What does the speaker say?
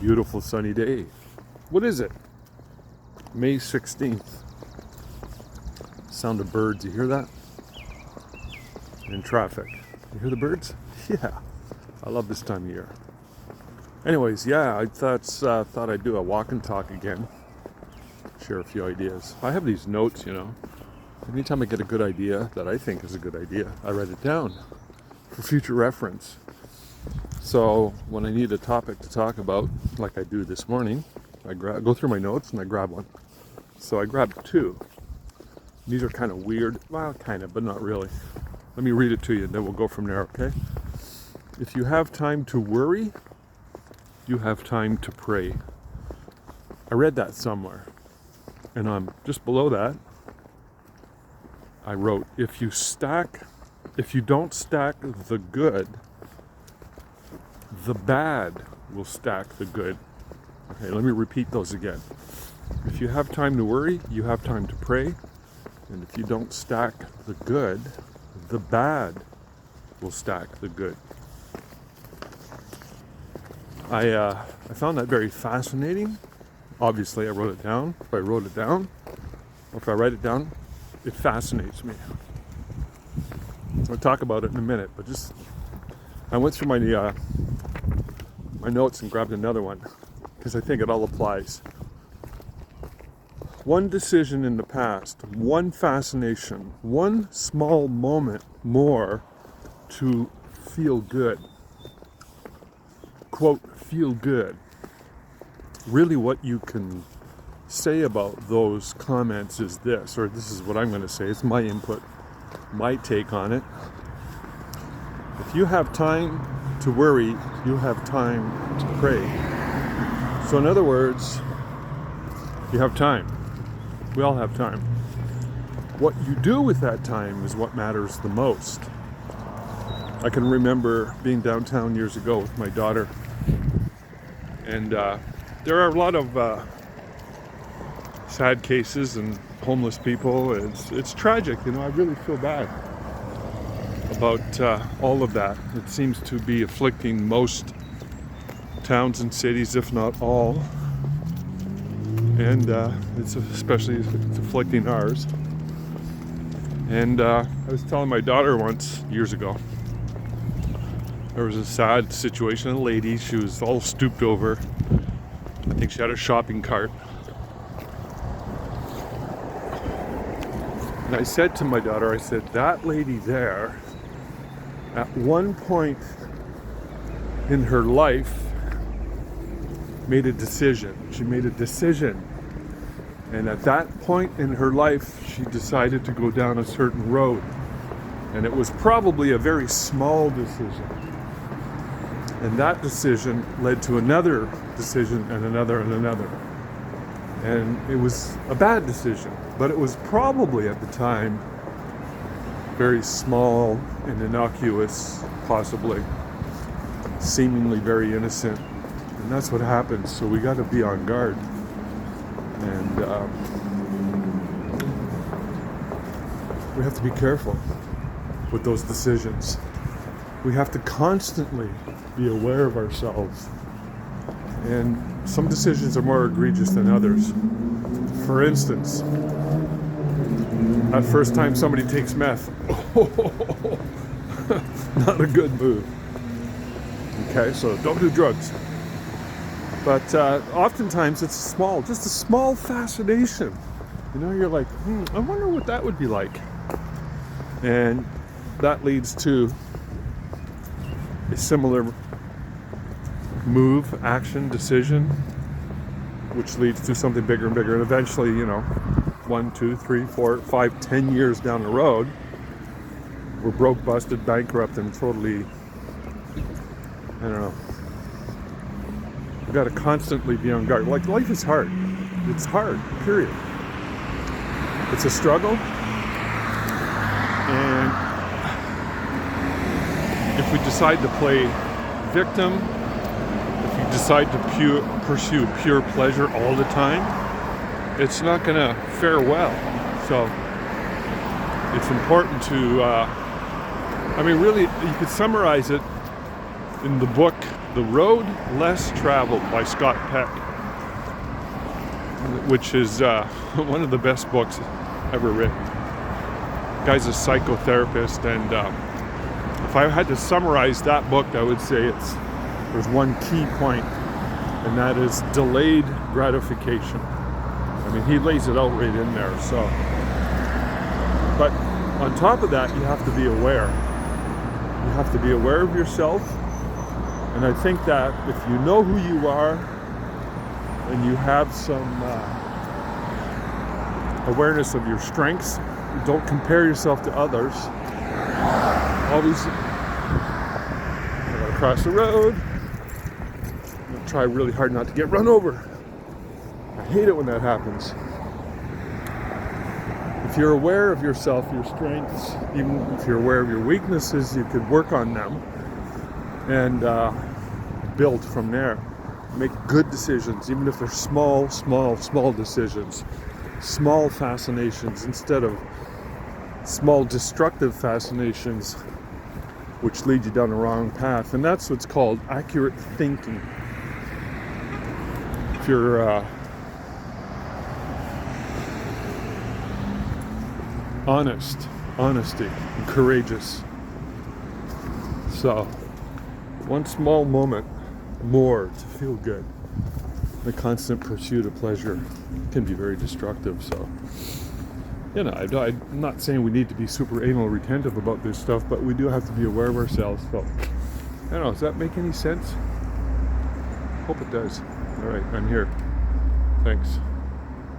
beautiful sunny day. What is it? May 16th. Sound of birds, you hear that? And traffic. You hear the birds? Yeah, I love this time of year. Anyways, yeah, I thought I'd do a walk and talk again. Share a few ideas. I have these notes, Anytime I get a good idea that I think is a good idea, I write it down for future reference. So when I need a topic to talk about, like I do this morning, I go through my notes and I grab one. So I grabbed two. These are kind of weird. Well, kind of, but not really. Let me read it to you and then we'll go from there, okay? If you have time to worry, you have time to pray. I read that somewhere. And just below that, I wrote, if you don't stack the good, the bad will stack the good. Okay, let me repeat those again. If you have time to worry, you have time to pray. And if you don't stack the good, the bad will stack the good. I found that very fascinating. Obviously, I wrote it down. If I wrote it down, or if I write it down, it fascinates me. I'll talk about it in a minute, but I went through my notes and grabbed another one because I think it all applies. One decision in the past, one fascination, one small moment more to feel good. Quote, feel good. Really what you can say about those comments is this, or this is what I'm going to say. It's my input, my take on it. If you have time to worry, you have time to pray. So in other words, you have time. We all have time. What you do with that time is what matters the most. I can remember being downtown years ago with my daughter, and there are a lot of sad cases and homeless people. It's tragic, I really feel bad about all of that. It seems to be afflicting most towns and cities, if not all, and it's afflicting ours. And I was telling my daughter once, years ago, there was a sad situation. A lady, she was all stooped over. I think she had a shopping cart. And I said to my daughter, that lady there, at one point in her life, made a decision. She made a decision. And at that point in her life, she decided to go down a certain road. And it was probably a very small decision. And that decision led to another decision and another and another. And it was a bad decision, but it was probably at the time very small and innocuous, possibly seemingly very innocent. And that's what happens. So we got to be on guard. And we have to be careful with those decisions. We have to constantly be aware of ourselves. And some decisions are more egregious than others. For instance, that first time somebody takes meth, not a good move. Okay, so don't do drugs. But oftentimes it's just a small fascination. You're like, I wonder what that would be like. And that leads to a similar move, action, decision, which leads to something bigger and bigger. And eventually, 1, 2, 3, 4, 5, 10 years down the road, we're broke, busted, bankrupt, and totally, I don't know. We've got to constantly be on guard. Like, life is hard. It's hard, period. It's a struggle. And if we decide to play victim, if you decide to pursue pure pleasure all the time, it's not going to fare well. So it's important to, really, you could summarize it in the book The Road Less Traveled by Scott Peck, which is one of the best books ever written. The guy's a psychotherapist, and if I had to summarize that book, I would say there's one key point, and that is delayed gratification. I mean, he lays it out right in there. So, but on top of that, you have to be aware. You have to be aware of yourself. And I think that if you know who you are and you have some awareness of your strengths, don't compare yourself to others. Always, I gotta cross the road. I'm gonna try really hard not to get run over. I hate it when that happens. If you're aware of yourself, your strengths, even if you're aware of your weaknesses, you could work on them and build from there. Make good decisions, even if they're small decisions. Small fascinations instead of small destructive fascinations which lead you down the wrong path. And that's what's called accurate thinking. If you're honesty, and courageous. So, one small moment more to feel good. The constant pursuit of pleasure can be very destructive. So, I'm not saying we need to be super anal retentive about this stuff, but we do have to be aware of ourselves. So, I don't know, does that make any sense? Hope it does. All right, I'm here. Thanks.